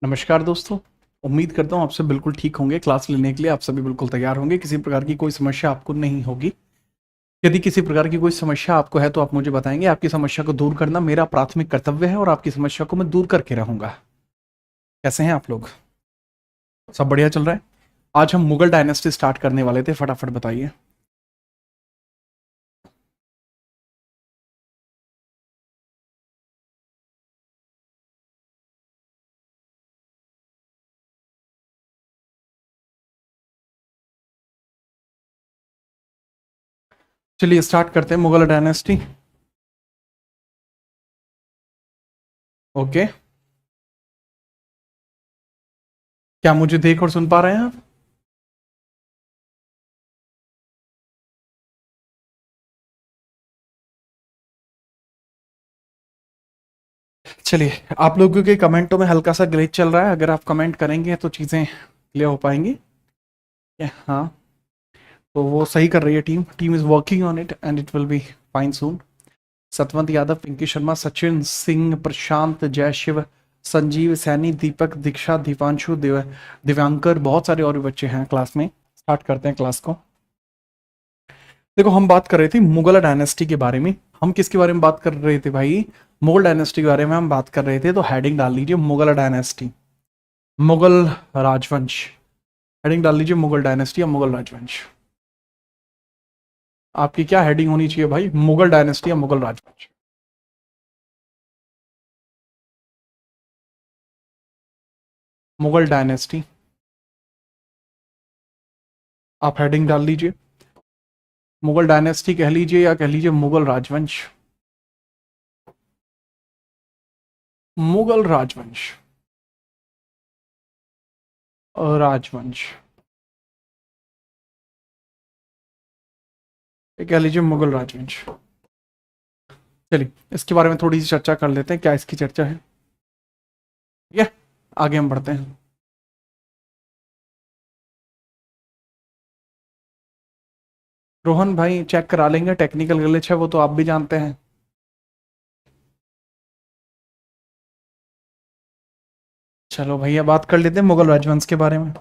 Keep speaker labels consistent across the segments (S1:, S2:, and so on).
S1: नमस्कार दोस्तों। उम्मीद करता हूँ आप सब बिल्कुल ठीक होंगे। क्लास लेने के लिए आप सभी बिल्कुल तैयार होंगे। किसी प्रकार की कोई समस्या आपको नहीं होगी। यदि किसी प्रकार की कोई समस्या आपको है तो आप मुझे बताएंगे। आपकी समस्या को दूर करना मेरा प्राथमिक कर्तव्य है और आपकी समस्या को मैं दूर करके रहूंगा। कैसे हैं आप लोग? सब बढ़िया चल रहा है? आज हम मुगल डायनेस्टी स्टार्ट करने वाले थे, फटाफट बताइए। चलिए स्टार्ट करते हैं मुगल डायनेस्टी। ओके, क्या मुझे देख और सुन पा रहे हैं आप? चलिए, आप लोगों के कमेंटों में हल्का सा ग्लिच चल रहा है। अगर आप कमेंट करेंगे तो चीजें क्लियर हो पाएंगी। हाँ, तो वो सही कर रही है। Team team is working on it and it will be fine soon. Satwant Yadav, Pinky Sharma, Sachin Singh, Prashant, Jai Shiv, Sanjeev Saini, दीपक, दीक्षा, दीपांशु, दिव्यांकर, बहुत सारे और भी बच्चे हैं क्लास में। स्टार्ट करते हैं क्लास को। देखो, हम बात कर रहे थे मुगल डायनेस्टी के बारे में। हम किसके बारे में बात कर रहे थे भाई? मुगल डायनेस्टी के बारे में हम बात कर रहे थे। तो हेडिंग डाल लीजिए मुगल डायनेस्टी, मुगल राजवंश। हेडिंग डाल लीजिए मुगल डायनेस्टी या मुगल राजवंश। आपकी क्या हेडिंग होनी चाहिए भाई? मुगल डायनेस्टी या मुगल राजवंश? मुगल डायनेस्टी आप हेडिंग डाल लीजिए। मुगल डायनेस्टी कह लीजिए या कह लीजिए मुगल राजवंश। मुगल राजवंश, राजवंश, ये कह लीजिए मुगल राजवंश। चलिए, इसके बारे में थोड़ी सी चर्चा कर लेते हैं। क्या इसकी चर्चा है? ठीक है, आगे हम बढ़ते हैं। रोहन भाई चेक करा लेंगे, टेक्निकल ग्लिच है वो तो आप भी जानते हैं। चलो भैया, बात कर लेते हैं मुगल राजवंश के बारे में।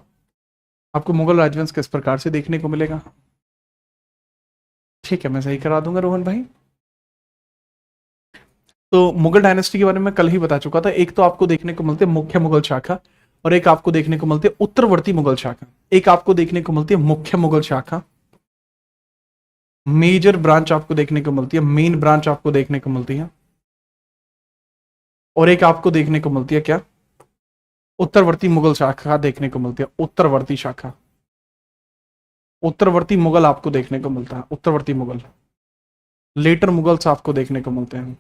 S1: आपको मुगल राजवंश किस प्रकार से देखने को मिलेगा? ठीक है, मैं सही करा दूंगा रोहन भाई। तो मुगल डायनेस्टी के बारे में कल ही बता चुका था। एक तो आपको देखने को मिलती है मुख्य मुगल शाखा, और एक आपको देखने को मिलती है उत्तरवर्ती मुगल शाखा। एक आपको देखने को मिलती है मुख्य मुगल शाखा, मेजर ब्रांच आपको देखने को मिलती है, मेन ब्रांच आपको देखने को मिलती है। और एक आपको देखने को मिलती है क्या? उत्तरवर्ती मुगल शाखा देखने को मिलती है, उत्तरवर्ती शाखा। उत्तरवर्ती मुगल आपको देखने को मिलता है, उत्तरवर्ती मुगल। लेटर मुगल्स आपको देखने को मिलते हैं।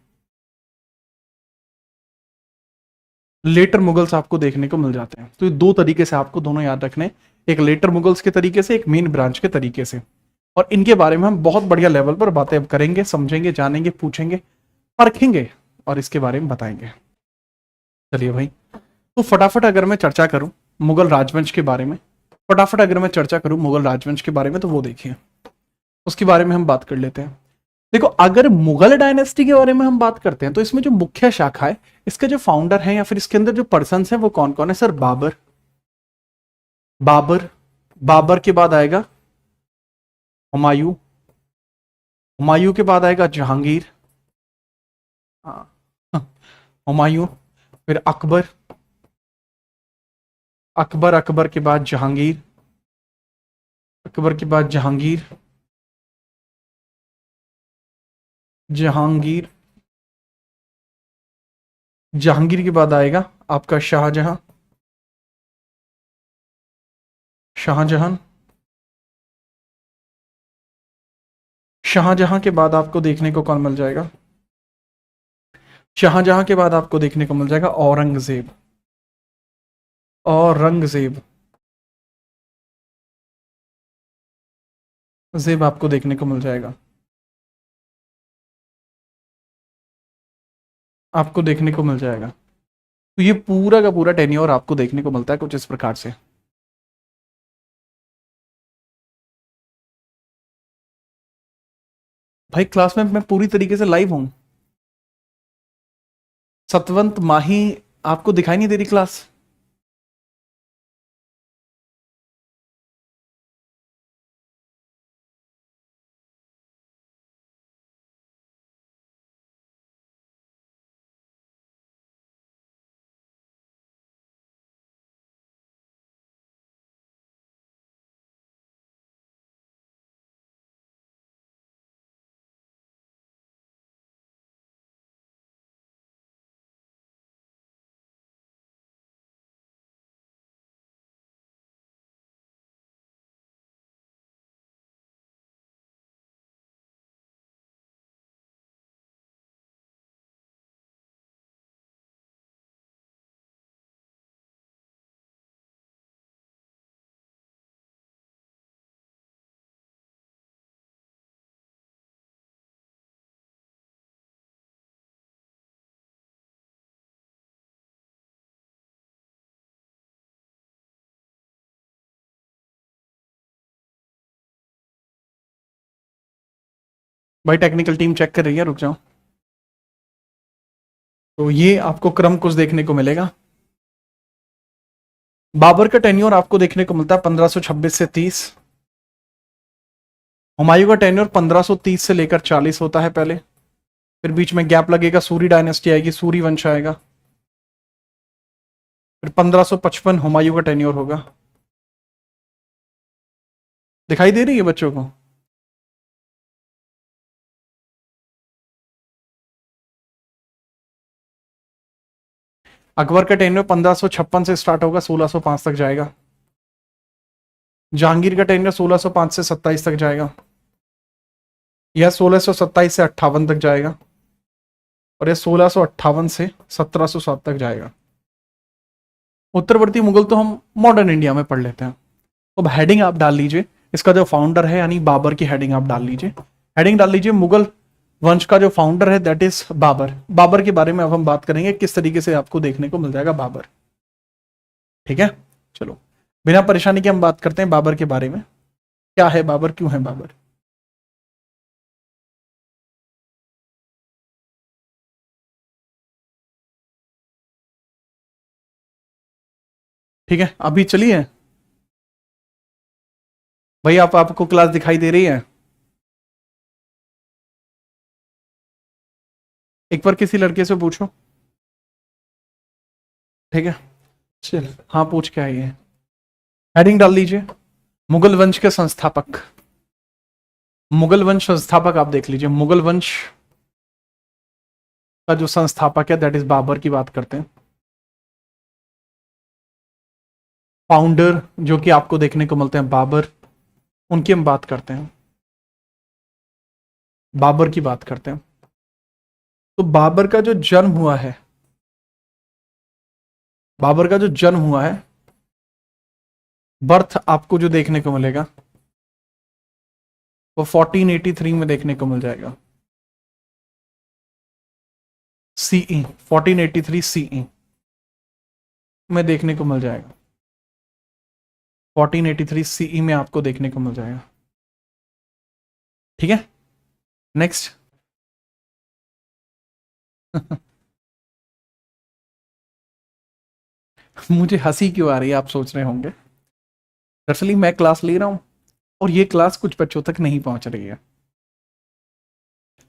S1: लेटर मुगल्स आपको देखने को मिल जाते हैं। तो ये दो तरीके से आपको दोनों याद रखने, एक लेटर मुगल्स के तरीके से, एक मेन ब्रांच के तरीके से। और इनके बारे में हम बहुत बढ़िया लेवल पर बातें करेंगे, समझेंगे, जानेंगे, पूछेंगे, परखेंगे और इसके बारे में बताएंगे। चलिए भाई, तो फटाफट अगर मैं चर्चा करूं मुगल राजवंश के बारे में, फटाफट अगर मैं चर्चा करूं मुगल राजवंश के बारे में, तो वो देखिए, उसके बारे में हम बात कर लेते हैं। देखो, अगर मुगल डायनेस्टी के बारे में हम बात करते हैं तो इसमें जो मुख्य शाखा है, इसके जो फाउंडर हैं या फिर इसके अंदर जो पर्सन हैं वो कौन कौन है? सर, बाबर, बाबर, बाबर के बाद आएगा हुमायूं, हुमायूं के बाद आएगा जहांगीर, हाँ, हुमायूं, फिर अकबर, अकबर, अकबर के बाद जहांगीर, अकबर के बाद जहांगीर, जहांगीर, जहांगीर के बाद आएगा आपका शाहजहां, शाहजहां, शाहजहां के बाद आपको देखने को कौन मिल जाएगा? शाहजहां के बाद आपको देखने को मिल जाएगा औरंगजेब, औरंगजेब, जेब आपको देखने को मिल जाएगा, आपको देखने को मिल जाएगा। तो ये पूरा का पूरा टेन्योर आपको देखने को मिलता है कुछ इस प्रकार से। भाई, क्लास में मैं पूरी तरीके से लाइव हूं। सतवंत माही, आपको दिखाई नहीं दे रही क्लास? भाई टेक्निकल टीम चेक कर रही है, रुक जाओ। तो ये आपको क्रम कुछ देखने को मिलेगा। बाबर का टेन्योर आपको देखने को मिलता है 1526 से 30। हुमायूं का टेन्योर 1530 से लेकर 40 होता है पहले, फिर बीच में गैप लगेगा, सूरी डायनेस्टी आएगी, सूरी वंश आएगा, फिर 1555 हुमायूं का टेन्योर होगा। दिखाई दे रही है बच्चों को? अकबर का टेन्योर 1556 से स्टार्ट होगा, 1605 तक जाएगा। जहांगीर का टेन्योर 1605 से 27 तक जाएगा, यह 1627 से 58 तक जाएगा, और यह 1658 से 1707 तक जाएगा। उत्तरवर्ती मुगल तो हम मॉडर्न इंडिया में पढ़ लेते हैं। अब हेडिंग आप डाल लीजिए, इसका जो फाउंडर है यानी बाबर की हेडिंग आप डाल लीजिए। हेडिंग डाल लीजिए, मुगल वंश का जो फाउंडर है दैट इज बाबर। बाबर के बारे में अब हम बात करेंगे, किस तरीके से आपको देखने को मिल जाएगा बाबर। ठीक है, चलो बिना परेशानी के हम बात करते हैं बाबर के बारे में। क्या है बाबर, क्यों है बाबर? ठीक है, अभी चलिए भाई, आपको क्लास दिखाई दे रही है? एक बार किसी लड़के से पूछो। ठीक है, चल हाँ पूछ के आइए। हेडिंग डाल लीजिए, मुगल वंश के संस्थापक। मुगल वंश संस्थापक आप देख लीजिए, मुगल वंश का जो संस्थापक है दैट इज बाबर की बात करते हैं। फाउंडर जो कि आपको देखने को मिलते हैं बाबर, उनकी हम बात करते हैं, बाबर की बात करते हैं। तो बाबर का जो जन्म हुआ है, बाबर का जो जन्म हुआ है, बर्थ आपको जो देखने को मिलेगा वो 1483 में देखने को मिल जाएगा, सीई 1483 सीई में देखने को मिल जाएगा। 1483 सीई में आपको देखने को मिल जाएगा। ठीक है, नेक्स्ट। मुझे हंसी क्यों आ रही है आप सोच रहे होंगे, दरअसल मैं क्लास ले रहा हूं और ये क्लास कुछ बच्चों तक नहीं पहुंच रही है।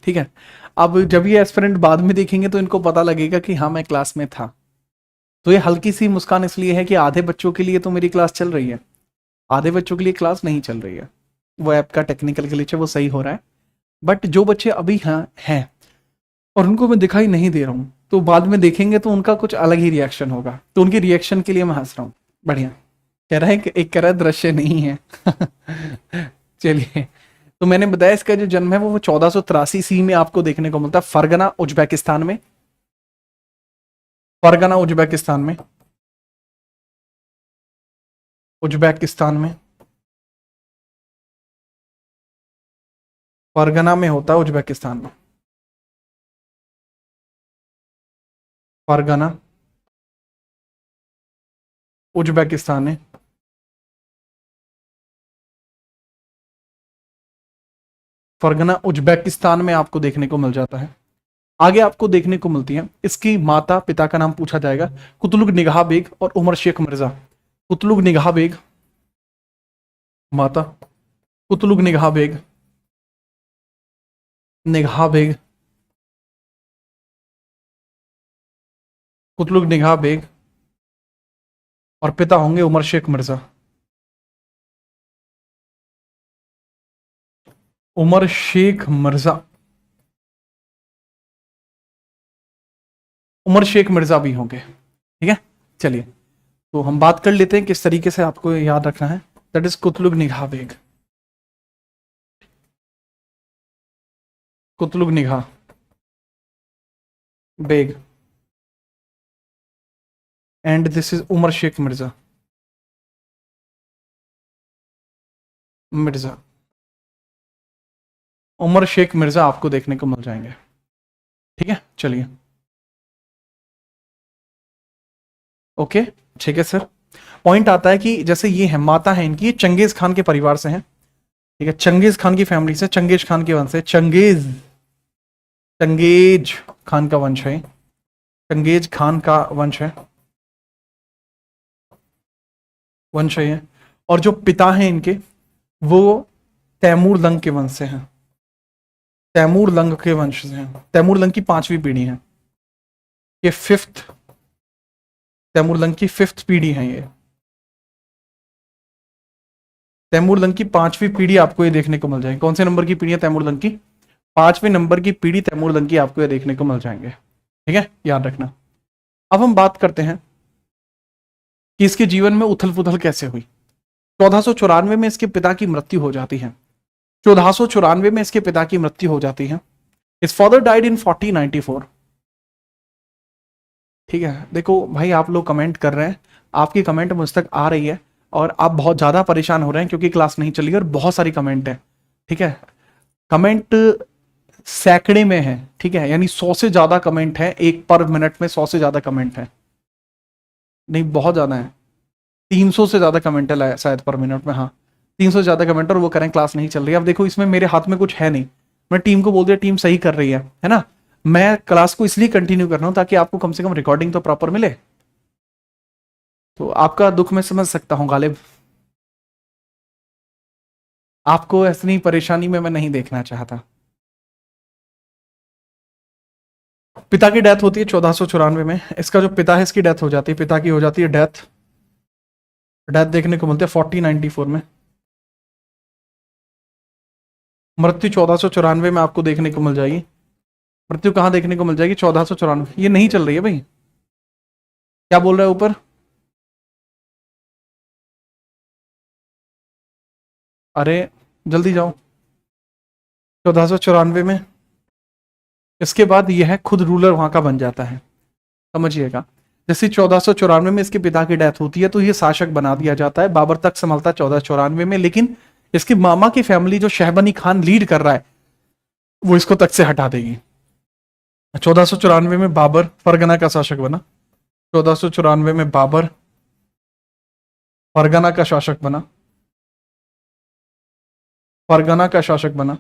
S1: ठीक है, अब जब ये एस्पिरेंट बाद में देखेंगे तो इनको पता लगेगा कि हाँ मैं क्लास में था। तो ये हल्की सी मुस्कान इसलिए है कि आधे बच्चों के लिए तो मेरी क्लास चल रही है, आधे बच्चों के लिए क्लास नहीं चल रही है। वो ऐप का टेक्निकल ग्लिच है, वो सही हो रहा है। बट जो बच्चे अभी हाँ हैं और उनको मैं दिखाई नहीं दे रहा हूँ, तो बाद में देखेंगे तो उनका कुछ अलग ही रिएक्शन होगा, तो उनके रिएक्शन के लिए मैं हंस रहा हूँ। बढ़िया कह रहा है कि एक कह रहा है दृश्य नहीं है। चलिए, तो मैंने बताया इसका जो जन्म है वो 1483 सी में आपको देखने को मिलता है, फरगना उज्बेकिस्तान में। फरगना उज्बेकिस्तान में, उज्बेकिस्तान में, फरगना में होता है उज्बेकिस्तान में। फरगना उज्बेकिस्तान में, फरगना उज्बेकिस्तान में आपको देखने को मिल जाता है। आगे आपको देखने को मिलती है, इसकी माता पिता का नाम पूछा जाएगा, कुतलुग निगाह बेग और उमर शेख मिर्जा। कुतलुग निगाह बेग माता, कुतलुग निगाह बेग, निगाह बेग, कुतलुग निगाह बेग, और पिता होंगे उमर शेख मिर्जा। उमर शेख मिर्जा, उमर शेख मिर्जा भी होंगे। ठीक है, चलिए तो हम बात कर लेते हैं किस तरीके से आपको याद रखना है। That is कुतलुग Nigah Beg, Qutlugh Nigah Beg, and this is Umar Shaikh Mirza. Mirza, Umar Shaikh Mirza आपको देखने को मिल जाएंगे। ठीक है, चलिए ओके। ठीक है सर, पॉइंट आता है कि जैसे ये है माता है इनकी, ये चंगेज खान के परिवार से हैं। ठीक है, चंगेज खान की फैमिली से, चंगेज खान के वंश से, चंगेज चंगेज खान का वंश है, चंगेज खान का वंश है ये। और जो पिता हैं इनके, वो तैमूर लंग के वंश से हैं, तैमूर लंग के वंश से हैं, तैमूर लंग की पांचवी पीढ़ी है ये, फिफ्थ, तैमूर लंग की फिफ्थ पीढ़ी है ये, तैमूर लंग की पांचवी पीढ़ी आपको ये देखने को मिल जाएगी। कौन से नंबर की पीढ़ी है तैमूर लंग की? पांचवें नंबर की पीढ़ी तैमूर लंग की आपको ये देखने को मिल जाएंगे। ठीक है, याद रखना। अब हम बात करते हैं कि इसके जीवन में उथल पुथल कैसे हुई। 1494 में इसके पिता की मृत्यु हो जाती है, 1494 में इसके पिता की मृत्यु हो जाती है। इस फादर डाइड इन 1494। ठीक है, देखो भाई आप लोग कमेंट कर रहे हैं, आपकी कमेंट मुझ तक आ रही है और आप बहुत ज्यादा परेशान हो रहे हैं क्योंकि क्लास नहीं चली और बहुत सारी कमेंट है। ठीक है, कमेंट सैकड़े में है, ठीक है, यानी 100 से ज्यादा कमेंट है, एक पर मिनट में 100 से ज्यादा कमेंट है, नहीं बहुत ज्यादा है, 300 से ज्यादा कमेंट है शायद पर मिनट में, हाँ 300 से ज्यादा कमेंट, और वो करें क्लास नहीं चल रही है। अब देखो इसमें मेरे हाथ में कुछ है नहीं, मैं टीम को बोल दिया, टीम सही कर रही है ना। मैं क्लास को इसलिए कंटिन्यू कर रहा हूं ताकि आपको कम से कम रिकॉर्डिंग तो प्रॉपर मिले। तो आपका दुख मैं समझ सकता हूं गालिब, आपको ऐसी परेशानी में मैं नहीं देखना चाहता। पिता की डेथ होती है 1494 में, इसका जो पिता है इसकी डेथ हो जाती है, पिता की हो जाती है डेथ, डेथ देखने को मिलती है 1494 में। मृत्यु 1494 में आपको देखने को मिल जाएगी। मृत्यु कहां देखने को मिल जाएगी? 1494। ये नहीं चल रही है भाई, क्या बोल रहा है ऊपर? अरे जल्दी जाओ। 1494 में इसके बाद यह खुद रूलर वहां का बन जाता है, समझिएगा। जैसे 1494 में इसके पिता की डेथ होती है तो ये शासक बना दिया जाता है, बाबर तक संभलता है 1494 में, लेकिन इसके मामा की फैमिली जो शहबनी खान लीड कर रहा है वो इसको तक से हटा देगी। 1494 में बाबर फरगना का शासक बना, 1494 में बाबर फरगना का शासक बना, फरगना का शासक बना,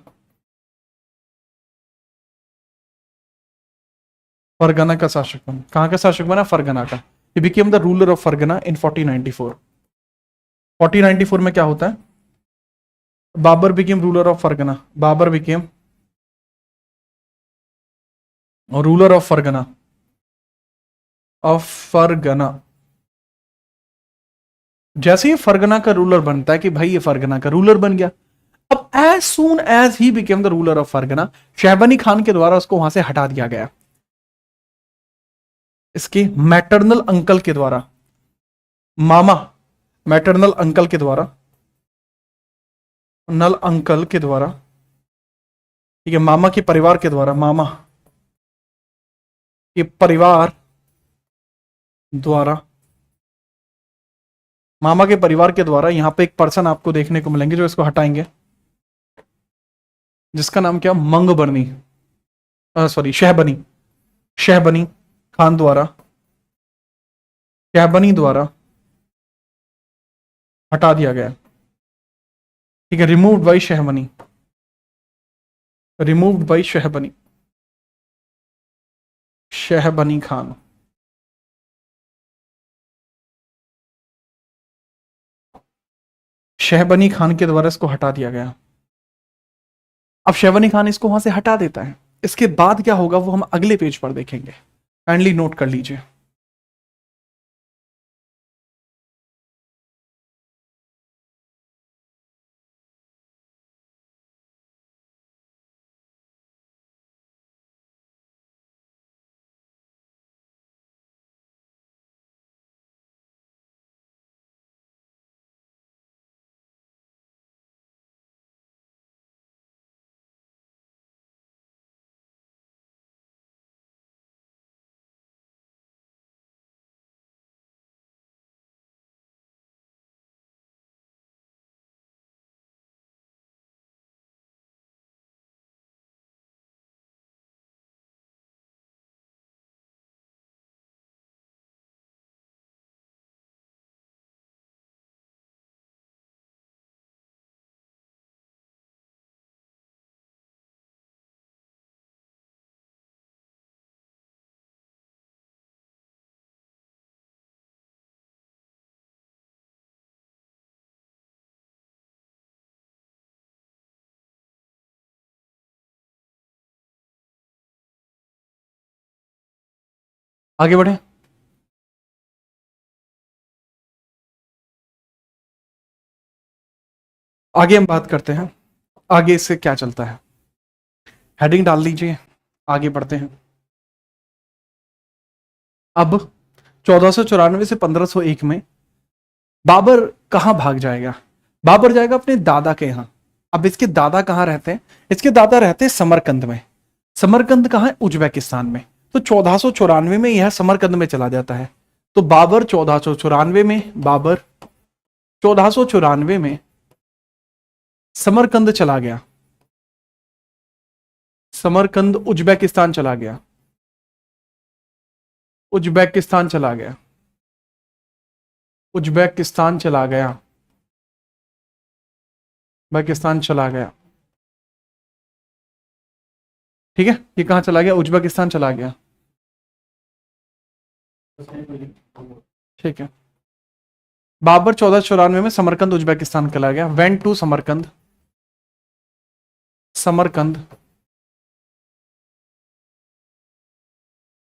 S1: फरगना का शासक बना। कहां का शासक बना? फरगना का। He became the ruler of Fergana in 1494। 1494 में क्या होता है? Babur became ruler of Fergana, Babur became ruler of Fergana. जैसे ही फरगना का रूलर बनता है कि भाई ये फरगना का रूलर बन गया, अब as soon as he became the ruler of Fergana, Shaybani Khan के द्वारा उसको वहां से हटा दिया गया, इसके मैटरनल अंकल के द्वारा, मामा, मैटरनल अंकल के द्वारा, नल अंकल के द्वारा, ठीक है, मामा के परिवार के द्वारा, मामा के परिवार द्वारा, मामा के परिवार के द्वारा यहां पे एक पर्सन आपको देखने को मिलेंगे जो इसको हटाएंगे, जिसका नाम क्या? मंगबरनी, सॉरी शहबनी, शहबनी खान द्वारा, शहबनी द्वारा हटा दिया गया। ठीक है, removed by Shaybani, removed by Shaybani, Shaybani Khan. Shaybani Khan के द्वारा इसको हटा दिया गया। अब शहबनी खान इसको वहां से हटा देता है, इसके बाद क्या होगा वो हम अगले पेज पर देखेंगे, काइंडली नोट कर लीजिए। आगे बढ़े। आगे हम बात करते हैं, आगे इससे क्या चलता है। हेडिंग डाल लीजिए, आगे बढ़ते हैं। अब 1494 से 1501 में बाबर कहां भाग जाएगा? बाबर जाएगा अपने दादा के यहां। अब इसके दादा कहां रहते हैं? इसके दादा रहते हैं समरकंद में। समरकंद कहां है? उज्बेकिस्तान में। तो 1494 में यह समरकंद में चला जाता है। तो बाबर 1494 में, बाबर 1494 में समरकंद चला गया। समरकंद उज्बेकिस्तान चला गया। उज्बेकिस्तान चला गया। उज्बेकिस्तान चला गया। उज्बेकिस्तान चला गया। ठीक है, ये कहां चला गया? उज्बेकिस्तान चला गया। ठीक है। बाबर 1494 में समरकंद उज्बेकिस्तान चला गया। Went to Samarkand. Samarkand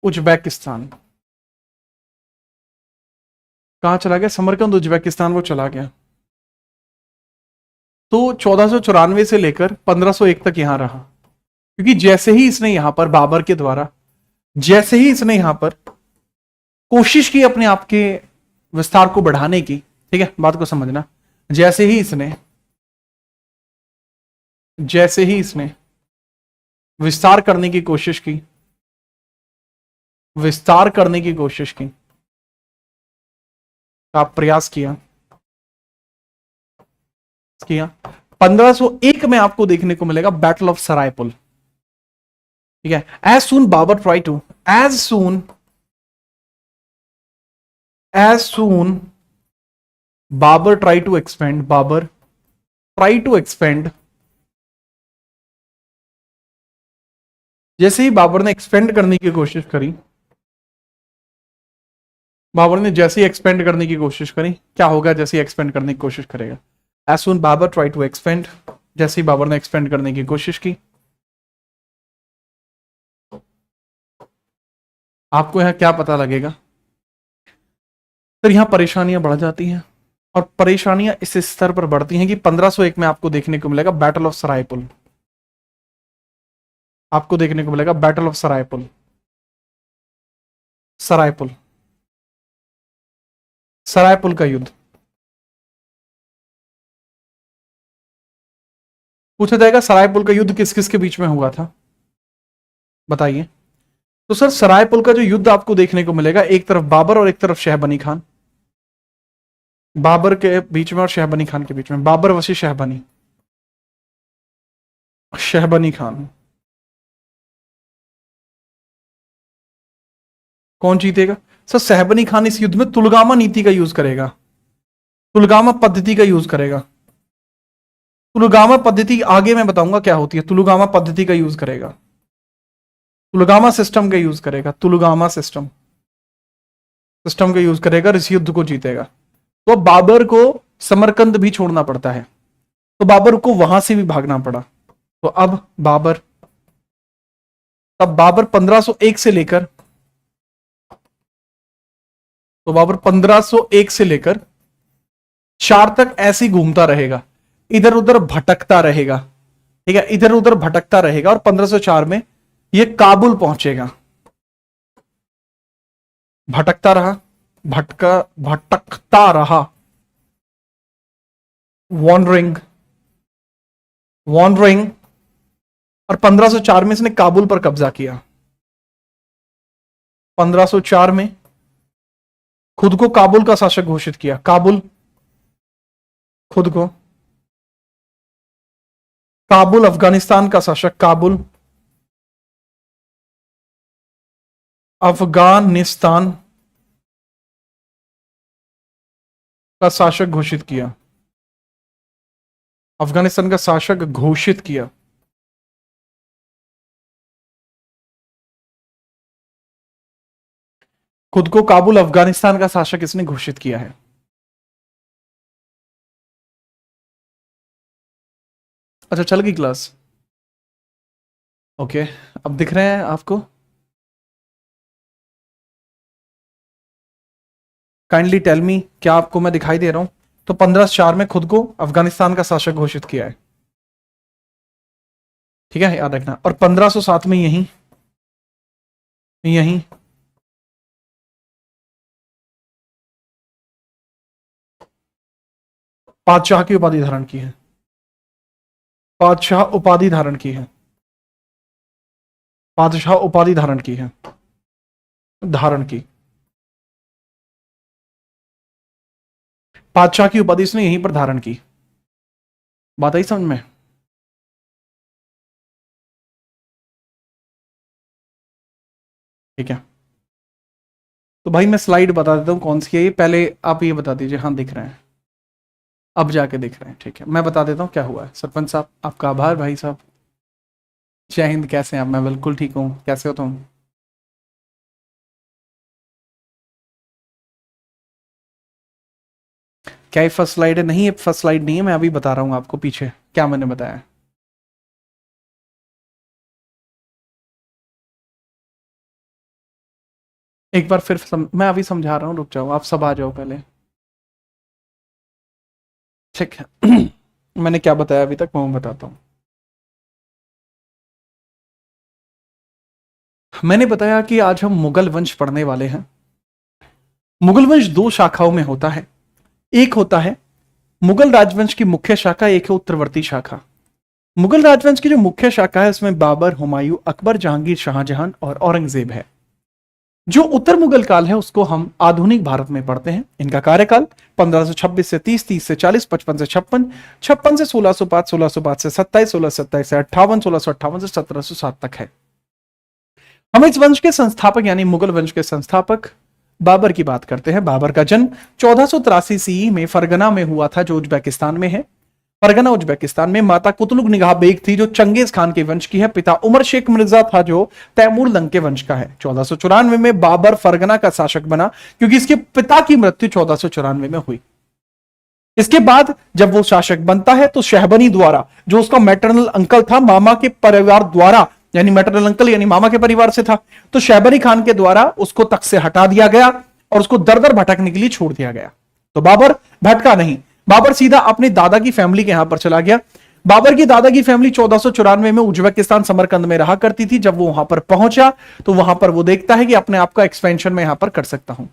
S1: Uzbekistan. कहां चला गया? समरकंद उज्बेकिस्तान वो चला गया। तो 1494 से लेकर 1501 तक यहां रहा, क्योंकि जैसे ही इसने यहां पर बाबर के द्वारा, जैसे ही इसने यहां पर कोशिश की अपने आप के विस्तार को बढ़ाने की, ठीक है, बात को समझना, जैसे ही इसने विस्तार करने की कोशिश की, विस्तार करने की कोशिश की, का प्रयास किया, 1501 में आपको देखने को मिलेगा बैटल ऑफ सरायपुल। ठीक है। As soon Babur try to, as soon Babur try to expand, Babur try to expand, जैसे ही बाबर ने एक्सपेंड करने की कोशिश करी, बाबर ने जैसे ही एक्सपेंड करने की कोशिश करी, क्या होगा जैसे ही एक्सपेंड करने की कोशिश करेगा? As soon Babur try to expand, जैसे ही बाबर ने एक्सपेंड करने की कोशिश की, आपको यहां क्या पता लगेगा? फिर यहां परेशानियां बढ़ जाती हैं, और परेशानियां इस स्तर पर बढ़ती हैं कि 1501 में आपको देखने को मिलेगा बैटल ऑफ सरायपुल। आपको देखने को मिलेगा बैटल ऑफ सरायपुल। सरायपुल, सरायपुल का युद्ध पूछा जाएगा। सरायपुल का युद्ध किस किस के बीच में हुआ था, बताइए। तो सर, सरायपुल का जो युद्ध आपको देखने को मिलेगा, एक तरफ बाबर और एक तरफ शहबनी खान। बाबर के बीच में और शहबनी खान के बीच में, बाबर वसी शहबनी, शहबनी खान। कौन जीतेगा? सर, शहबनी खान इस युद्ध में तुलगामा नीति का यूज करेगा, तुलगामा पद्धति का यूज करेगा। तुलगामा पद्धति आगे मैं बताऊंगा क्या होती है। तुलगामा पद्धति का यूज करेगा, तुलगामा सिस्टम का यूज करेगा, तुलगामा सिस्टम, सिस्टम का यूज करेगा, इस युद्ध को जीतेगा। तो बाबर को समरकंद भी छोड़ना पड़ता है, तो बाबर को वहां से भी भागना पड़ा। तो अब बाबर, तब बाबर 1501 से लेकर, तो बाबर 1501 से लेकर 4 तक ऐसे ही घूमता रहेगा, इधर उधर भटकता रहेगा। ठीक है, इधर उधर भटकता रहेगा, और 1504 में यह काबुल पहुंचेगा। भटकता रहा, भटकता रहा, वॉन्डरिंग, वॉन्डरिंग, और 1504 में इसने काबुल पर कब्जा किया। 1504 में खुद को काबुल का शासक घोषित किया। काबुल, खुद को काबुल अफगानिस्तान का शासक, काबुल अफगानिस्तान का शासक घोषित किया। अफगानिस्तान का शासक घोषित किया। खुद को काबुल अफगानिस्तान का शासक इसने घोषित किया है। अच्छा, चल गई क्लास? ओके, अब दिख रहे हैं आपको? काइंडली टेल मी, क्या आपको मैं दिखाई दे रहा हूं? तो 1504 में खुद को अफगानिस्तान का शासक घोषित किया है, ठीक है, याद रखना। और 1507 में यहीं यहीं पातशाह की उपाधि धारण की है, पातशाह उपाधि धारण की है, पातशाह उपाधि धारण की है, धारण की, पातशाह की उपाधि इसने यहीं पर धारण की। बात आई समझ में? ठीक है, तो भाई मैं स्लाइड बता देता हूं कौन सी है ये, पहले आप ये बता दीजिए। हाँ दिख रहे हैं, अब जाके दिख रहे हैं, ठीक है। मैं बता देता हूँ क्या हुआ है। सरपंच साहब आपका आभार, भाई साहब जय हिंद, कैसे हैं आप? मैं बिल्कुल ठीक हूँ, कैसे हो तुम? क्या ये फर्स्ट स्लाइड है? नहीं, ये फर्स्ट स्लाइड नहीं है, मैं अभी बता रहा हूँ आपको पीछे क्या मैंने बताया। एक बार फिर मैं अभी समझा रहा हूँ, रुक जाओ, आप सब आ जाओ पहले, ठीक है। मैंने क्या बताया अभी तक मैं बताता हूँ। मैंने बताया कि आज हम मुगल वंश पढ़ने वाले हैं। मुगल वंश दो शाखाओं में होता है, एक होता है मुगल राजवंश की मुख्य शाखा, एक है उत्तरवर्ती शाखा। मुगल राजवंश की जो मुख्य शाखा है उसमें बाबर, हुमायूं, अकबर, जहांगीर, शाहजहां और औरंगजेब है। जो उत्तर मुगल काल है उसको हम आधुनिक भारत में पढ़ते हैं। इनका कार्यकाल 1526 से 30, 30 से 40, 55 से 56, 56 से 1605, 1605 से 27, 1627 से 58, 1658 से 1707 तक है। हम इस वंश के संस्थापक यानी मुगल वंश के संस्थापक बाबर की बात करते हैं। बाबर का जन्म 1483 सीई में फरगना में हुआ था, जो उज्बेकिस्तान में है। फरगना उज्बेकिस्तान में। माता कुतलुग निगाह बेग थी जो चंगेज खान के वंश की है। पिता उमर शेख मिर्जा था जो तैमूर लंग के वंश का है। 1494 में बाबर फरगना का शासक बना क्योंकि इसके पिता की मृत्यु 1494 में हुई। इसके बाद जब वो शासक बनता है तो शहबनी द्वारा, जो उसका मैटरनल अंकल था, मामा के परिवार द्वारा, यानी मैटरनल अंकल यानी मामा के परिवार से था, तो शहबनी खान के द्वारा उसको तख्त से हटा दिया गया और उसको दर दर भटकने के लिए छोड़ दिया गया। तो बाबर भटका नहीं, बाबर सीधा अपनी दादा की फैमिली के यहां पर चला गया। बाबर की दादा की फैमिली 1494 में उज्बेकिस्तान समरकंद में रहा करती थी। जब वो वहां पर पहुंचा तो वहां पर वो देखता है कि अपने आप का एक्सपेंशन में यहां पर कर सकता हूं,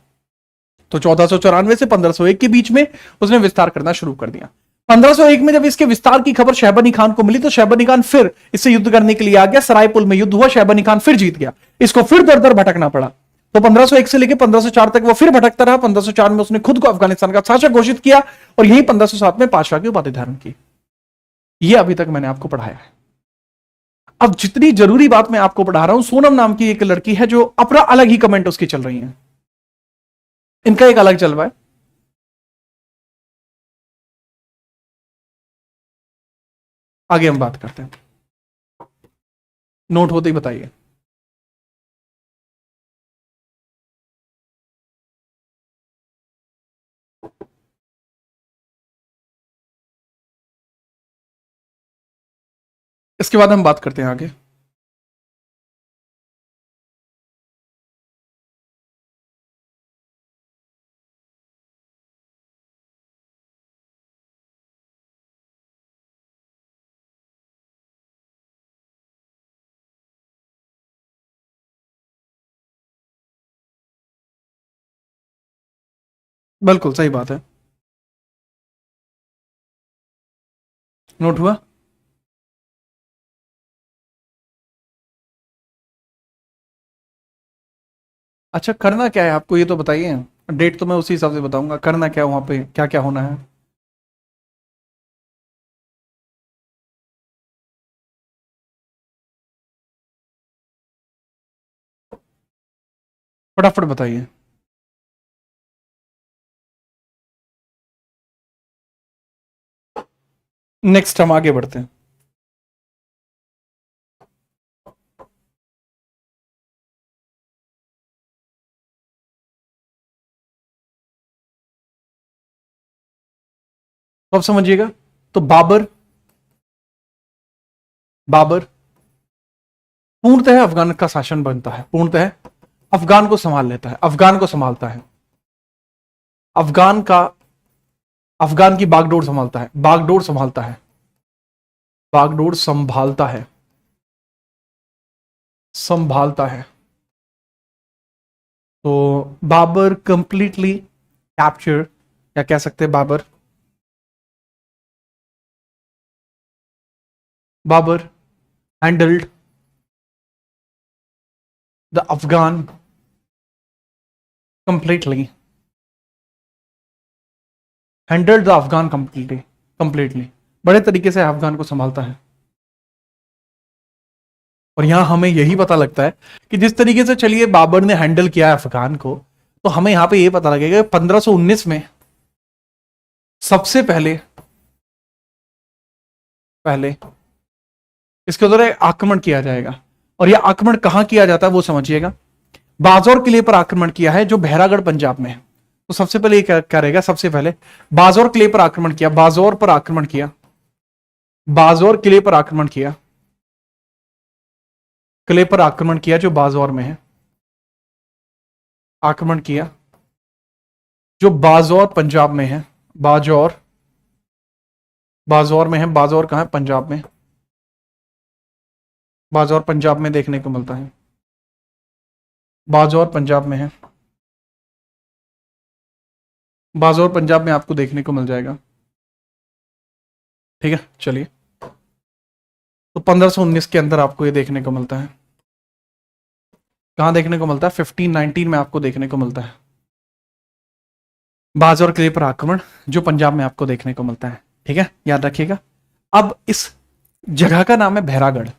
S1: तो 1494 से 1501 के बीच में उसने विस्तार करना शुरू कर दिया। 1501 में जब इसके विस्तार की खबर शहबनी खान को मिली तो शहबनी खान फिर इससे युद्ध करने के लिए आ गया। सरायपुल में युद्ध हुआ, शहबनी खान फिर जीत गया, इसको फिर दर दर भटकना पड़ा। तो 1501 से लेकर 1504 तक वो फिर भटकता रहा। 1504 में उसने खुद को अफगानिस्तान का शासक घोषित किया और यही 1507 में पातशाह की उपाधि धारण की। यह अभी तक मैंने आपको पढ़ाया है। अब जितनी जरूरी बात मैं आपको पढ़ा रहा हूं, सोनम नाम की एक लड़की है जो अपना अलग ही कमेंट उसकी चल रही है, इनका एक अलग चल रहा है। आगे हम बात करते हैं, नोट होते ही बताइए। इसके बाद हम बात करते हैं आगे। बिल्कुल सही बात है, नोट हुआ। अच्छा, करना क्या है आपको ये तो बताइए। डेट तो मैं उसी हिसाब से बताऊंगा, करना क्या वहां पे, क्या क्या होना है। फटाफट बताइए। नेक्स्ट हम आगे बढ़ते हैं। तो अब समझिएगा, तो बाबर बाबर पूर्णतः अफगान का शासन बनता है, पूर्णतः अफगान को संभाल लेता है, अफगान को संभालता है। अफगान का, अफगान की बागडोर संभालता है, बागडोर संभालता है, बागडोर संभालता है, संभालता है। तो बाबर कंप्लीटली कैप्चर, या कह सकते हैं Babur, Babur handled the Afghan completely, handled the Afghan completely, completely बड़े तरीके से अफगान को संभालता है। और यहां हमें यही पता लगता है कि जिस तरीके से चलिए बाबर ने हैंडल किया है अफगान को, तो हमें यहां पे ये पता लगेगा 1519 में सबसे पहले इसके द्वारा आक्रमण किया जाएगा। और यह आक्रमण कहां किया जाता है वो समझिएगा। बाजौर किले पर आक्रमण किया है, जो बहरागढ़ पंजाब में है। तो सबसे पहले ये क्या रहेगा, सबसे पहले बाजौर किले पर आक्रमण किया, बाजौर पर आक्रमण किया, बाजौर किले पर आक्रमण किया, किले पर आक्रमण किया जो बाजौर में है, आक्रमण किया जो बाजौर पंजाब में है, बाजौर, बाजौर में है, बाजौर कहां है, पंजाब में, बाजौर पंजाब में देखने को मिलता है, बाजौर पंजाब में है, बाजौर पंजाब में आपको देखने को मिल जाएगा। ठीक है, चलिए, तो 1519 के अंदर आपको ये देखने को मिलता है। कहां देखने को मिलता है, 1519 में आपको देखने को मिलता है बाजौर किले पर आक्रमण, जो पंजाब में आपको देखने को मिलता है। ठीक है, याद रखिएगा। अब इस जगह का नाम है भैरागढ़,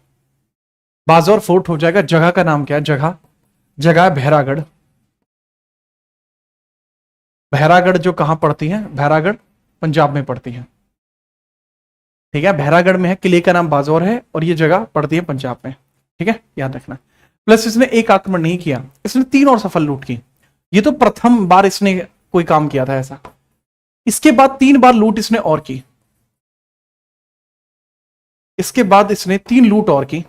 S1: बाजौर फोर्ट हो जाएगा, जगह का नाम क्या है, जगह, जगह है भैरागढ़। भैरागढ़ जो कहां पड़ती है, भैरागढ़ पंजाब में पड़ती है। ठीक है, भैरागढ़ में है, किले का नाम बाजौर है, और ये जगह पड़ती है पंजाब में। ठीक है, याद रखना। प्लस इसने एक आक्रमण नहीं किया, इसने 3 और सफल लूट की। ये तो प्रथम बार इसने कोई काम किया था ऐसा। इसके बाद 3 बार लूट इसने और की, इसके बाद इसने 3 लूट और की,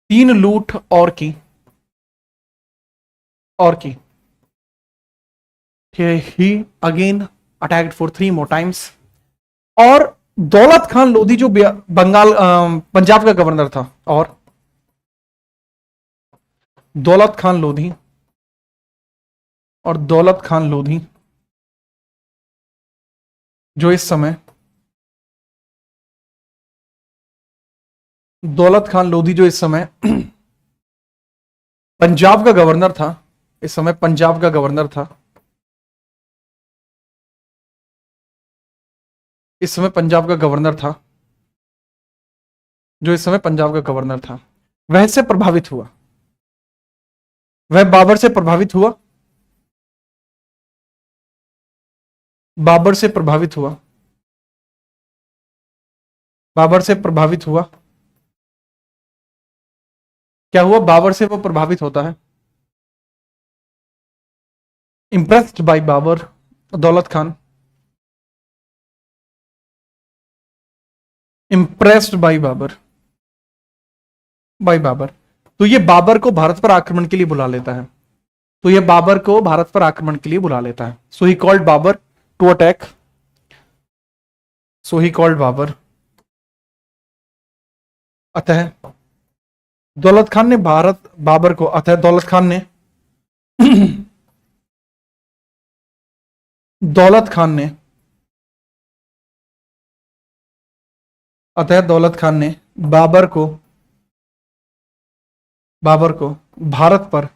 S1: 3 लूट और की, और की। He again attacked for 3 more times। और दौलत खान लोधी जो बंगाल पंजाब का गवर्नर था, और दौलत खान लोधी, और दौलत खान लोधी जो इस समय, दौलत खान लोधी जो इस समय पंजाब का गवर्नर था, इस समय पंजाब का गवर्नर था, इस समय पंजाब का गवर्नर था, जो इस समय पंजाब का गवर्नर था, वह से प्रभावित हुआ, वह बाबर से प्रभावित हुआ, बाबर से प्रभावित हुआ, बाबर से प्रभावित हुआ। क्या हुआ, बाबर से वो प्रभावित होता है, impressed by Babur, Daulat Khan, impressed by Babur, by Babur. तो ये बाबर को भारत पर आक्रमण के लिए बुला लेता है, तो ये बाबर को भारत पर आक्रमण के लिए बुला लेता है। So he called Babur to attack, so he called Babur. अतः दौलत खान ने बाबर को, अतः दौलत खान ने दौलत खान ने, अतः दौलत खान ने बाबर को भारत पर,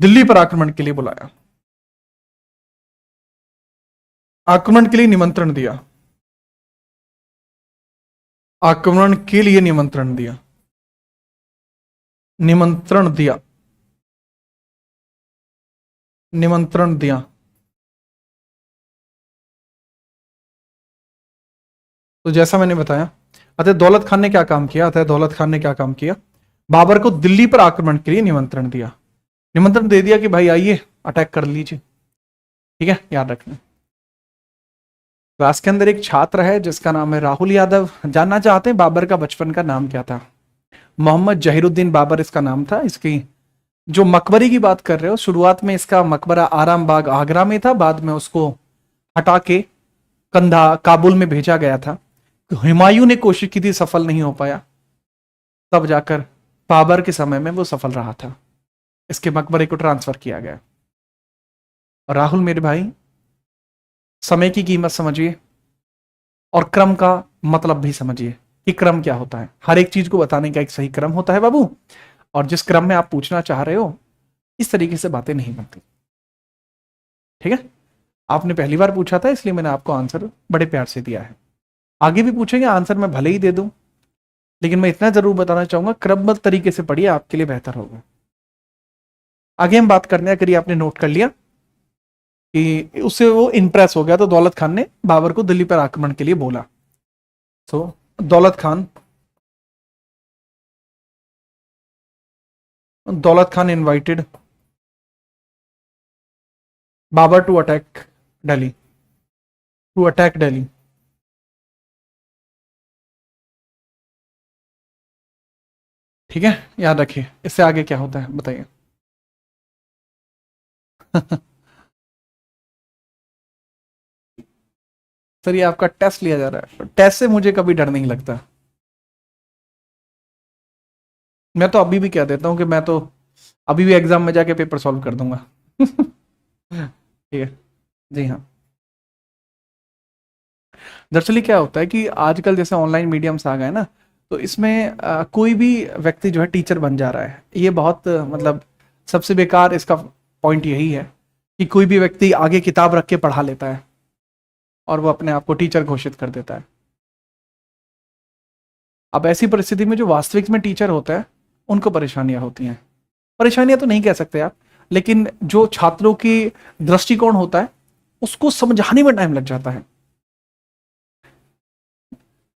S1: दिल्ली पर आक्रमण के लिए बुलाया, आक्रमण के लिए निमंत्रण दिया, आक्रमण के लिए निमंत्रण दिया, निमंत्रण दिया, निमंत्रण दिया। तो जैसा मैंने बताया, अतः दौलत खान ने क्या काम किया, अतः दौलत खान ने क्या काम किया, बाबर को दिल्ली पर आक्रमण के लिए निमंत्रण दिया, निमंत्रण दे दिया कि भाई आइए अटैक कर लीजिए। ठीक है, याद रखना। क्लास के अंदर एक छात्र है जिसका नाम है राहुल यादव, जानना चाहते हैं बाबर का बचपन का नाम क्या था। मोहम्मद जहीरुद्दीन बाबर इसका नाम था। इसकी जो मकबरे की बात कर रहे हो, शुरुआत में इसका मकबरा आराम बाग आगरा में था, बाद में उसको हटा के कंधा काबुल में भेजा गया था। हुमायूं ने कोशिश की थी, सफल नहीं हो पाया, तब जाकर बाबर के समय में वो सफल रहा था, इसके मकबरे को ट्रांसफर किया गया। और राहुल मेरे भाई, समय की कीमत समझिए और क्रम का मतलब भी समझिए कि क्रम क्या होता है। हर एक चीज को बताने का एक सही क्रम होता है बाबू, और जिस क्रम में आप पूछना चाह रहे हो इस तरीके से बातें नहीं बनती। ठीक है, आपने पहली बार पूछा था इसलिए मैंने आपको आंसर बड़े प्यार से दिया है। आगे भी पूछेंगे आंसर मैं भले ही दे दूं, लेकिन मैं इतना जरूर बताना चाहूंगा क्रमबद्ध तरीके से पढ़िए, आपके लिए बेहतर होगा। आगे हम बात करने, अगर ये आपने नोट कर लिया कि उससे वो इंप्रेस हो गया तो दौलत खान ने बाबर को दिल्ली पर आक्रमण के लिए बोला। तो Daulat Khan invited Babur to attack Delhi, ठीक है, याद रखिए। इससे आगे क्या होता है बताइए। सर ये आपका टेस्ट लिया जा रहा है, टेस्ट से मुझे कभी डर नहीं लगता। मैं तो अभी भी कह देता हूं कि मैं तो अभी भी एग्जाम में जाके पेपर सॉल्व कर दूंगा। ठीक है, जी हाँ। दरअसल क्या होता है कि आजकल जैसे ऑनलाइन मीडियम्स आ गए ना, तो इसमें कोई भी व्यक्ति जो है टीचर बन जा रहा है। ये बहुत मतलब सबसे बेकार इसका पॉइंट यही है कि कोई भी व्यक्ति आगे किताब रख के पढ़ा लेता है और वो अपने आप को टीचर घोषित कर देता है। अब ऐसी परिस्थिति में जो वास्तविक में टीचर होता है उनको परेशानियां होती हैं। परेशानियां तो नहीं कह सकते आप, लेकिन जो छात्रों की दृष्टिकोण होता है उसको समझाने में टाइम लग जाता है।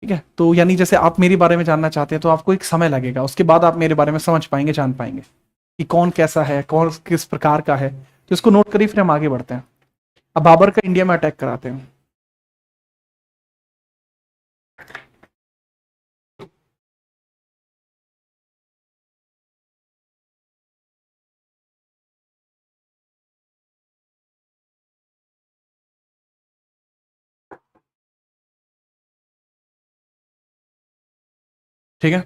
S1: ठीक है, तो यानी जैसे आप मेरे बारे में जानना चाहते हैं तो आपको एक समय लगेगा, उसके बाद आप मेरे बारे में समझ पाएंगे, जान पाएंगे कि कौन कैसा है, कौन किस प्रकार का है। तो इसको नोट करिए, फिर हम आगे बढ़ते हैं। अब बाबर का इंडिया में अटैक कराते हैं। ठीक है,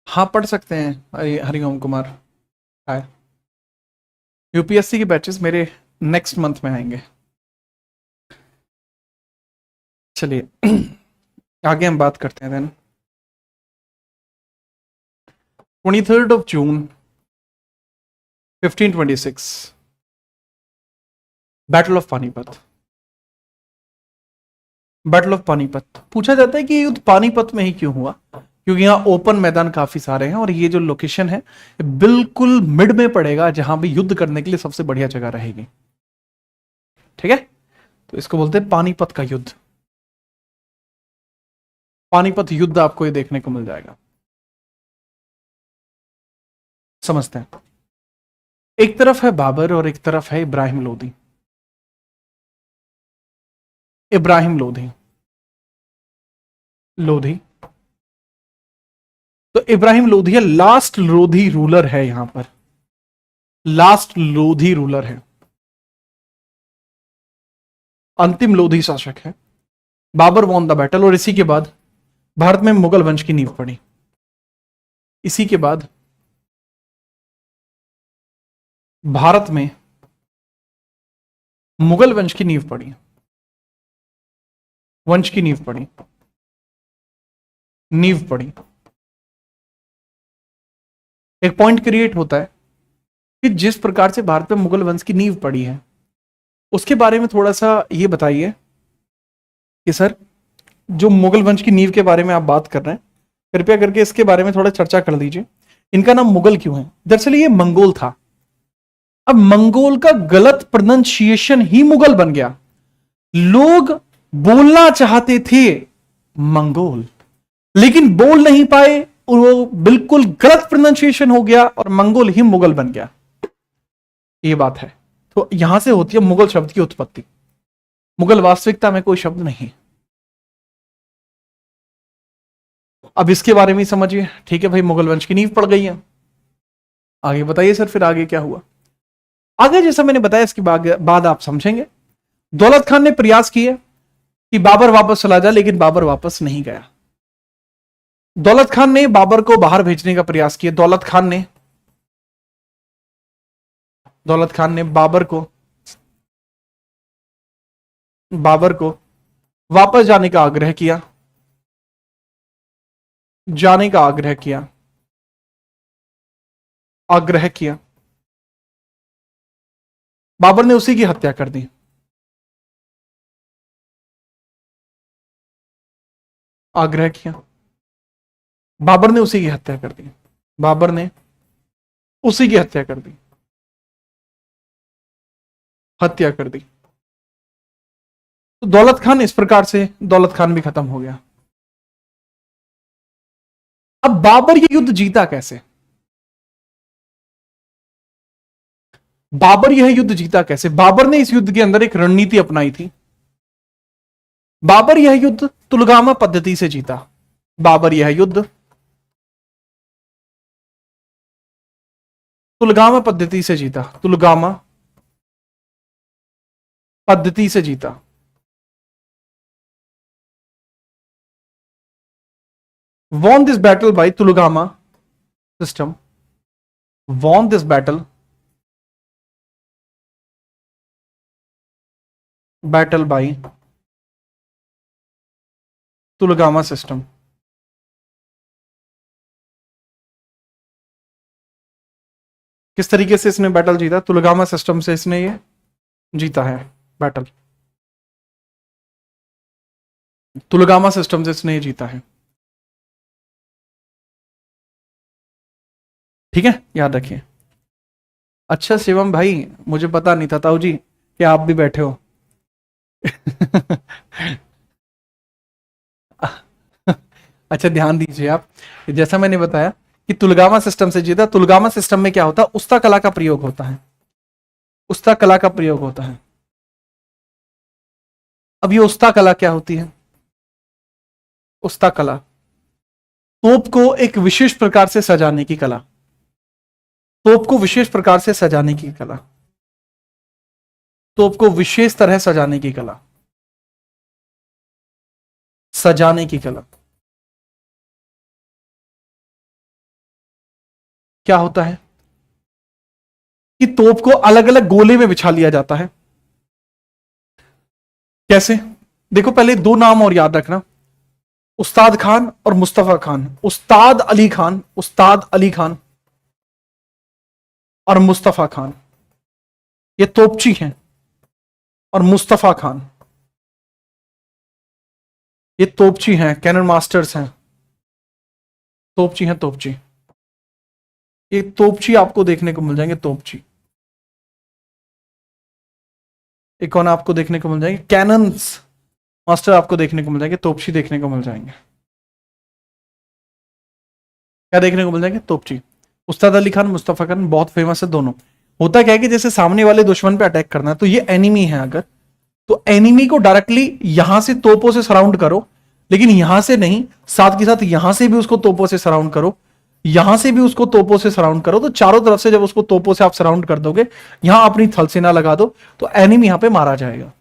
S1: हाँ पढ़ सकते हैं। हरिओम कुमार। हाय। यूपीएससी के बैचेस मेरे नेक्स्ट मंथ में आएंगे। चलिए आगे हम बात करते हैं। Then 23 June 1526, battle of Panipat. Battle of Panipat पूछा जाता है कि ये युद्ध पानीपत में ही क्यों हुआ, क्योंकि यहाँ ओपन मैदान काफी सारे हैं और ये जो लोकेशन है बिल्कुल मिड में पड़ेगा, जहां भी युद्ध करने के लिए सबसे बढ़िया जगह रहेगी। ठीक है, तो इसको बोलते हैं पानीपत का युद्ध। पानीपत युद्ध आपको ये देखने को मिल जाएगा। समझते हैं, एक तरफ है बाबर और एक तरफ है इब्राहिम लोधी। इब्राहिम लोधी, लोधी तो इब्राहिम लोधी लास्ट लोधी रूलर है, यहां पर लास्ट लोधी रूलर है, अंतिम लोधी शासक है। बाबर वॉन द बैटल, और इसी के बाद भारत में मुगल वंश की नींव पड़ी। इसी के बाद भारत में मुगल वंश की नींव पड़ी, वंश की नींव पड़ी, नींव पड़ी। एक पॉइंट क्रिएट होता है कि जिस प्रकार से भारत में मुगल वंश की नींव पड़ी है उसके बारे में थोड़ा सा ये बताइए कि सर जो मुगल वंश की नींव के बारे में आप बात कर रहे हैं, कृपया करके इसके बारे में थोड़ा चर्चा कर दीजिए। इनका नाम मुगल क्यों है? दरअसल ये मंगोल था। अब मंगोल का गलत प्रोनाउंसिएशन ही मुगल बन गया। लोग बोलना चाहते थे मंगोल, लेकिन बोल नहीं पाए, वो बिल्कुल गलत प्रोनाउंसिएशन हो गया और मंगोल ही मुगल बन गया। ये बात है। तो यहां से होती है मुगल शब्द की उत्पत्ति। मुगल वास्तविकता में कोई शब्द नहीं। अब इसके बारे में ही समझिए। ठीक है भाई, मुगल वंश की नींव पड़ गई है। आगे बताइए सर, फिर आगे क्या हुआ? आगे जैसा मैंने बताया, इसके बाद आप समझेंगे। दौलत खान ने प्रयास किए कि बाबर वापस चला जाए, लेकिन बाबर वापस नहीं गया। दौलत खान ने बाबर को बाहर भेजने का प्रयास किया। दौलत खान ने बाबर को वापस जाने का आग्रह किया। आग्रह किया। बाबर ने उसी की हत्या कर दी। आग्रह किया, बाबर ने उसी की हत्या कर दी। बाबर ने उसी की हत्या कर दी। तो दौलत खान, इस प्रकार से दौलत खान भी खत्म हो गया। अब बाबर ये युद्ध जीता कैसे? बाबर ने इस युद्ध के अंदर एक रणनीति अपनाई थी। बाबर यह युद्ध तुलगामा पद्धति से जीता। तुलगामा पद्धति से जीता। won this battle by Tulugama system. Won this battle by Tulugama system. किस तरीके से इसने बैटल जीता? तुलगामा सिस्टम से इसने ये जीता है बैटल। तुलगामा सिस्टम से इसने ये जीता है। ठीक है, याद रखिए। अच्छा शिवम भाई, मुझे पता नहीं था ताऊ जी कि आप भी बैठे हो। अच्छा, ध्यान दीजिए आप। जैसा मैंने बताया कि तुलगामा सिस्टम से जीता। तुलगामा सिस्टम में क्या होता है? उस्ता कला का प्रयोग होता है। अब ये उस्ता कला क्या होती है? उस्ता कला तोप को एक विशेष प्रकार से सजाने की कला। तोप को विशेष तरह सजाने की कला। क्या होता है कि तोप को अलग अलग गोले में बिछा लिया जाता है। कैसे? देखो, पहले दो नाम और याद रखना, उस्ताद खान और मुस्तफा खान। उस्ताद अली खान और मुस्तफा खान, ये तोपची हैं। और मुस्तफा खान, ये तोपची हैं, कैनन मास्टर्स हैं। तोपची। ये तोपची आपको देखने को मिल जाएंगे। तोपची एक कौन आपको देखने को मिल जाएंगे? कैनन्स मास्टर आपको देखने को मिल जाएंगे। तोपची देखने को मिल जाएंगे। क्या देखने को मिल जाएंगे? तोपची। उस्ताद अली खान, मुस्तफा खान बहुत फेमस है दोनों। होता क्या है कि जैसे सामने वाले दुश्मन पे अटैक करना है, तो ये एनिमी है अगर, तो एनिमी को डायरेक्टली यहां से तोपों से सराउंड करो, लेकिन यहां से नहीं, साथ के साथ यहां से भी उसको तोपों से सराउंड करो, यहां से भी उसको तोपों से सराउंड करो। तो चारों तरफ से जब उसको तोपों से आप सराउंड कर दोगे, यहां अपनी थल सेना लगा दो, तो एनिमी यहां पे मारा जाएगा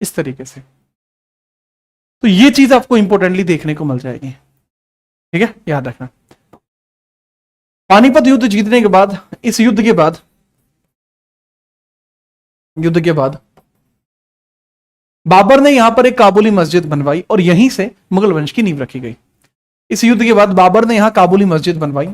S1: इस तरीके से। तो ये चीज आपको इंपॉर्टेंटली देखने को मिल जाएगी। ठीक है, याद रखना। पानीपत युद्ध जीतने के बाद, इस युद्ध के बाद बाबर ने यहां पर एक काबुली मस्जिद बनवाई और यहीं से मुगल वंश की नींव रखी गई। इस युद्ध के बाद बाबर ने यहां काबुली मस्जिद बनवाई।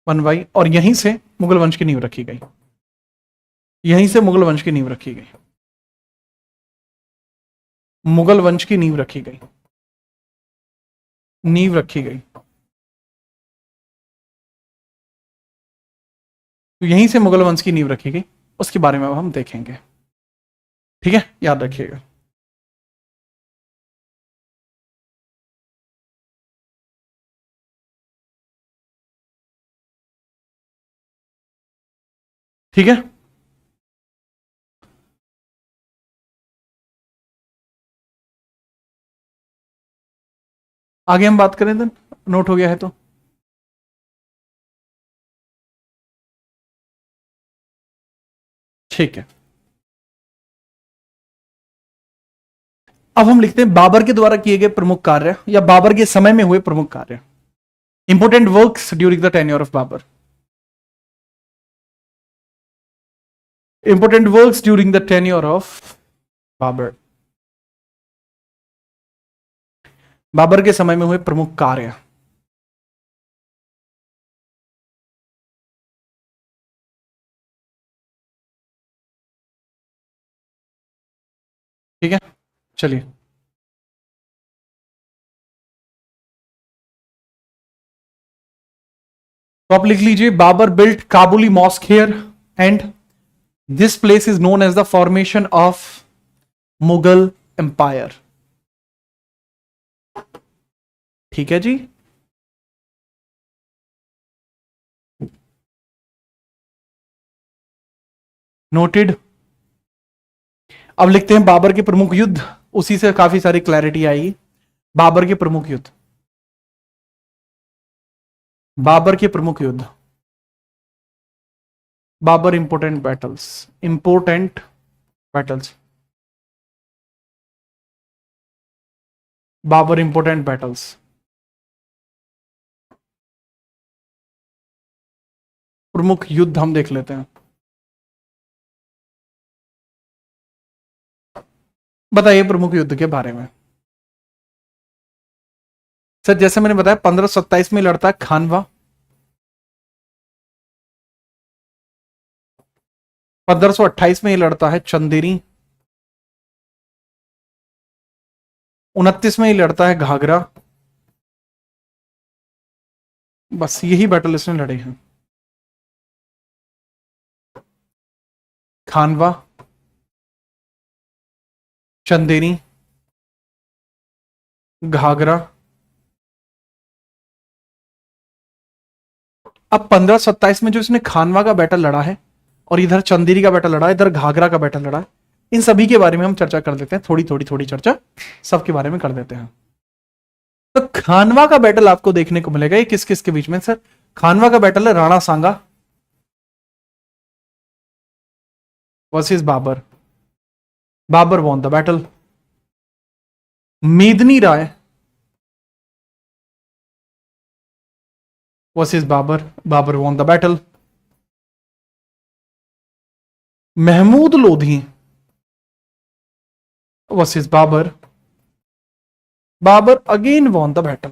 S1: बनवाई और यहीं से मुगल वंश की नींव रखी गई। मुगल वंश की नींव रखी गई। तो यहीं से मुगल वंश की नींव रखी गई। उसके बारे में अब हम देखेंगे। ठीक है, याद रखिएगा। ठीक है, आगे हम बात करें देन, नोट हो गया है तो। ठीक है, अब हम लिखते हैं बाबर के द्वारा किए गए प्रमुख कार्य या बाबर के समय में हुए प्रमुख कार्य, important works during the tenure of Babur. Important works during the tenure of Babur, Babur के समय में हुए प्रमुख कार्य। ठीक है, चलिए, तो आप लिख लीजिए Babur built Kabuli mosque here and this place is known as the formation of Mughal empire. ठीक है जी, नोटेड। अब लिखते हैं बाबर के प्रमुख युद्ध, उसी से काफी सारी क्लैरिटी आएगी। बाबर के प्रमुख युद्ध, बाबर के प्रमुख युद्ध, Babur important battles, important battles, Babur important battles. प्रमुख युद्ध हम देख लेते हैं। बताइए प्रमुख युद्ध के बारे में। सर जैसे मैंने बताया 1527 में लड़ता है खानवा, 1528 में ये लड़ता है चंदेरी, 29 में ये लड़ता है घाघरा। बस यही बैटल इसने लड़े हैं, खानवा, चंदेरी, घाघरा। अब 1527 में जो इसने खानवा का बैटल लड़ा है और इधर चंदेरी का बैटल लड़ा है, इधर घाघरा का बैटल लड़ा है, इन सभी के बारे में हम चर्चा कर देते हैं, थोड़ी थोड़ी थोड़ी चर्चा सबके बारे में कर देते हैं। तो खानवा का बैटल आपको देखने को मिलेगा, ये किस किस के बीच में सर? खानवा का बैटल है Rana Sanga versus Babur, Babur won the battle. Medini Rai versus Babur, Babur won the battle. Mahmud Lodi versus Babur, Babur again won the battle.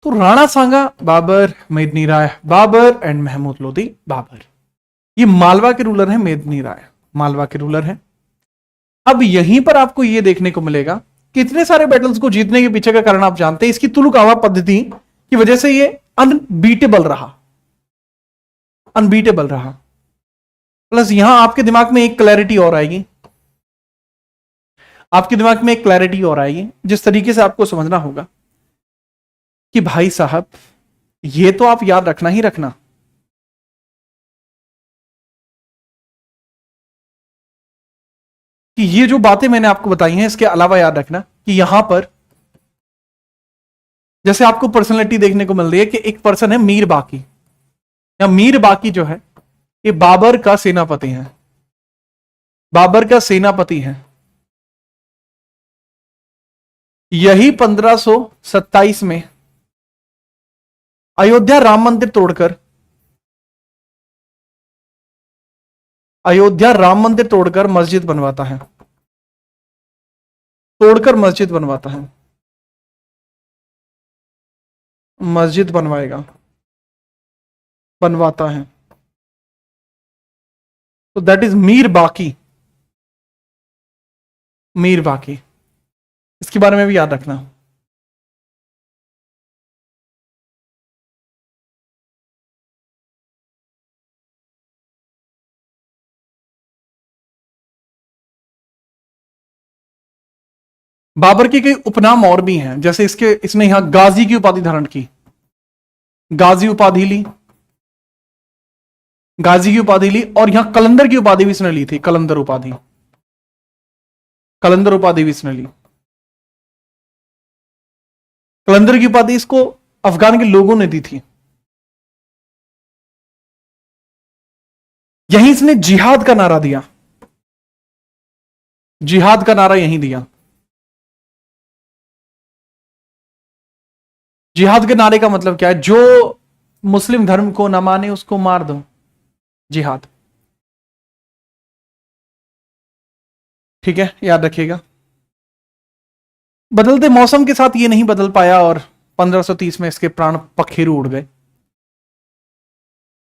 S1: तो राणा सांगा बाबर, मेदनी राय बाबर एंड महमूद लोधी बाबर। ये मालवा के रूलर है, मेदनी राय मालवा के रूलर है। अब यहीं पर आपको यह देखने को मिलेगा कि इतने सारे बैटल्स को जीतने के पीछे का कारण आप जानते हैं, इसकी तुलुकावा पद्धति की वजह से ये अनबीटेबल रहा, अनबीटेबल रहा। प्लस यहां आपके दिमाग में एक क्लैरिटी और आएगी, आपके दिमाग में एक क्लैरिटी और आएगी जिस तरीके से आपको समझना होगा कि भाई साहब ये तो आप याद रखना ही रखना कि ये जो बातें मैंने आपको बताई हैं, इसके अलावा याद रखना कि यहां पर जैसे आपको पर्सनैलिटी देखने को मिल रही है कि एक पर्सन है मीर बाकी, या मीर बाकी जो है ये बाबर का सेनापति है, बाबर का सेनापति है। यही 1527 में अयोध्या राम मंदिर तोड़कर, अयोध्या राम मंदिर तोड़कर मस्जिद बनवाता है, तोड़कर मस्जिद बनवाता है, मस्जिद बनवाएगा, बनवाता है। तो दैट इज मीर बाकी, मीर बाकी, इसके बारे में भी याद रखना। बाबर के कई उपनाम और भी हैं, जैसे इसने यहां गाजी की उपाधि धारण की, गाजी उपाधि ली, गाजी की उपाधि ली, और यहां कलंदर की उपाधि भी इसने ली थी, कलंदर उपाधि, कलंदर उपाधि भी इसने ली। कलंदर की उपाधि इसको अफगान के लोगों ने दी थी। यहीं इसने जिहाद का नारा दिया, जिहाद का नारा यहीं दिया। जिहाद के नारे का मतलब क्या है? जो मुस्लिम धर्म को न माने उसको मार दो, जिहाद। ठीक है, याद रखिएगा। बदलते मौसम के साथ ये नहीं बदल पाया और 1530 में इसके प्राण पखेरु उड़ गए।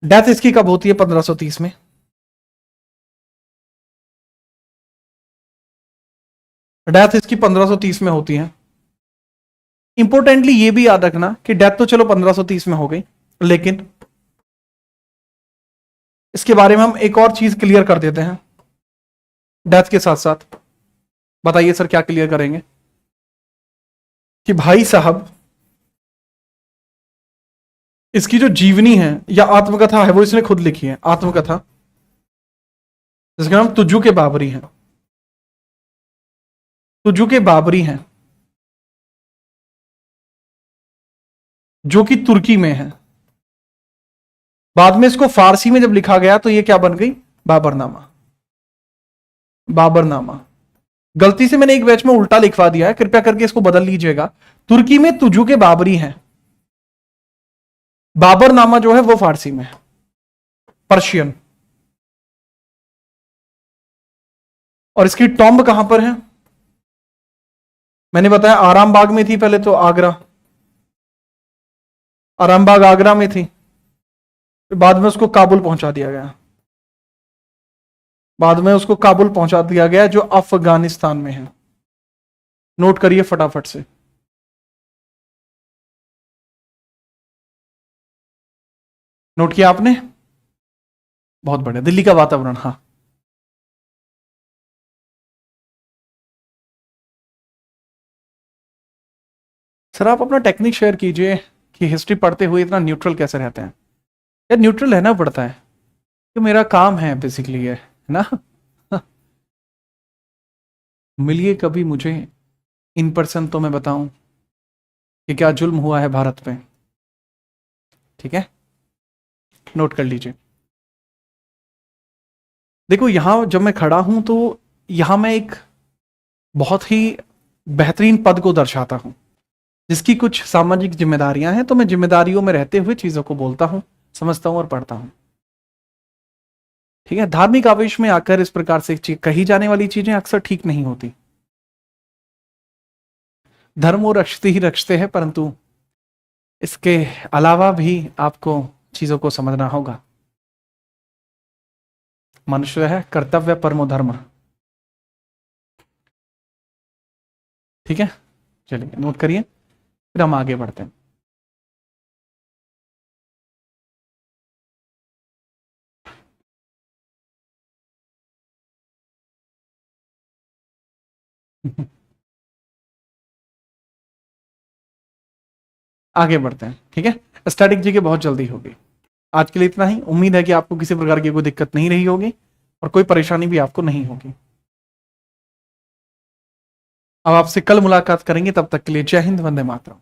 S1: डेथ इसकी कब होती है? 1530 में। डेथ इसकी 1530 में होती है। इंपोर्टेंटली ये भी याद रखना कि डेथ तो चलो 1530 में हो गई, लेकिन इसके बारे में हम एक और चीज क्लियर कर देते हैं डेथ के साथ साथ। बताइए सर, क्या क्लियर करेंगे? कि भाई साहब, इसकी जो जीवनी है या आत्मकथा है वो इसने खुद लिखी है, आत्मकथा, जिसका नाम तुज्जु के बाबरी है। तुज्जु के बाबरी हैं, जो कि तुर्की में है। बाद में इसको फारसी में जब लिखा गया तो ये क्या बन गई? बाबरनामा। बाबरनामा। गलती से मैंने एक बैच में उल्टा लिखवा दिया है, कृपया करके इसको बदल लीजिएगा। तुर्की में तुज्जु के बाबरी हैं, बाबरनामा जो है वो फारसी में है, पर्शियन। और इसकी टॉम्ब कहां पर है? मैंने बताया आराम बाग में थी पहले तो, आगरा, आराम बाग आगरा में थी, फिर बाद में उसको काबुल पहुंचा दिया गया, बाद में उसको काबुल पहुंचा दिया गया जो अफगानिस्तान में है। नोट करिए फटाफट से। नोट किया आपने? बहुत बढ़िया। दिल्ली का वातावरण, हाँ। सर आप अपना टेक्निक शेयर कीजिए कि हिस्ट्री पढ़ते हुए इतना न्यूट्रल कैसे रहते हैं। यार न्यूट्रल रहना पड़ता है, तो मेरा काम है बेसिकली, है ना। मिलिए कभी मुझे इन पर्सन तो मैं बताऊं कि क्या जुल्म हुआ है भारत पे। ठीक है, नोट कर लीजिए। देखो यहां जब मैं खड़ा हूं तो यहां मैं एक बहुत ही बेहतरीन पद को दर्शाता हूं, जिसकी कुछ सामाजिक जिम्मेदारियां हैं, तो मैं जिम्मेदारियों में रहते हुए चीजों को बोलता हूं, समझता हूं और पढ़ता हूं। ठीक है, धार्मिक आवेश में आकर इस प्रकार से कही जाने वाली चीजें अक्सर ठीक नहीं होती। धर्म वो रक्षते ही रक्षते हैं, परंतु इसके अलावा भी आपको चीजों को समझना होगा। मनुष्य है कर्तव्य परमो धर्म। ठीक है, चलिए नोट करिए, फिर हम आगे बढ़ते हैं। आगे बढ़ते हैं। ठीक है, स्टैटिक जीके बहुत जल्दी होगी। आज के लिए इतना ही। उम्मीद है कि आपको किसी प्रकार की कोई दिक्कत नहीं रही होगी और कोई परेशानी भी आपको नहीं होगी। अब आपसे कल मुलाकात करेंगे, तब तक के लिए जय हिंद, वंदे मातरम।